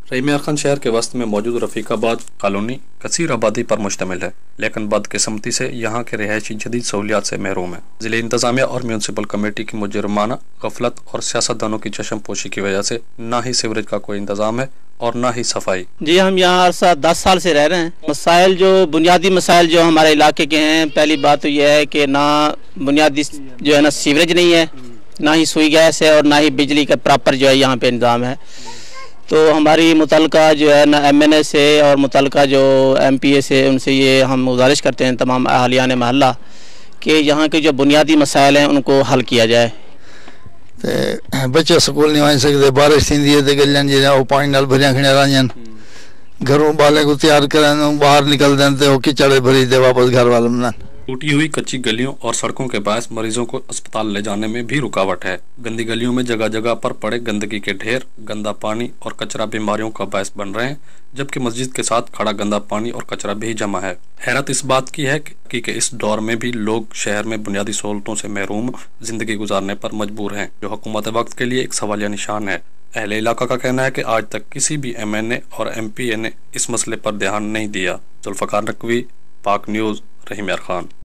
रहीम यार खान शहर के वस्त में मौजूद रफीकाबाद कॉलोनी कसीर आबादी पर मुश्तमिल है, लेकिन बदकिस्मती से यहाँ के रिहायशी जदीद सहूलियात से महरूम है। ज़िले इंतजामिया और म्यूनसिपल कमेटी की मुजरमाना गफलत और सियासतदानों की चश्म पोशी की वजह से ना ही सीवरेज का कोई इंतजाम है और ना ही सफाई। जी, हम यहाँ अरसा 10 साल से रह रहे हैं। मसाइल जो बुनियादी मसाइल जो हमारे इलाके के हैं, पहली बात तो यह है कि ना बुनियादी जो है ना सीवरेज नहीं है, ना ही सुई गैस है और ना ही बिजली का प्रॉपर जो है यहाँ पे इंतज़ाम है। तो हमारी मुतलका जो है ना MNA से और मुतलका जो MPA से उनसे ये हम गुजारिश करते हैं तमाम अहलियान महल्ला कि यहाँ के जो बुनियादी मसाइल हैं उनको हल किया जाए। ते बच्चे स्कूल नहीं वही सकते, बारिश थी है गलियां जो पानी नाल भरिया खड़िया रही घरों बाले को तैयार करें बाहर निकल दें तो किचड़े भरी दे वापस घर वाले में। टूटी हुई कच्ची गलियों और सड़कों के बायस मरीजों को अस्पताल ले जाने में भी रुकावट है। गंदी गलियों में जगह जगह पर पड़े गंदगी के ढेर, गंदा पानी और कचरा बीमारियों का बायस बन रहे हैं, जबकि मस्जिद के साथ खड़ा गंदा पानी और कचरा भी जमा है। हैरत इस बात की है कि इस दौर में भी लोग शहर में बुनियादी सहूलतों से महरूम जिंदगी गुजारने पर मजबूर हैं, जो हुकूमत वक्त के लिए एक सवालिया निशान है। अहले इलाका का कहना है कि आज तक किसी भी MNA और MPA ने इस मसले पर ध्यान नहीं दिया। जुल्फकार नकवी, पाक न्यूज़, रहीम यार खान।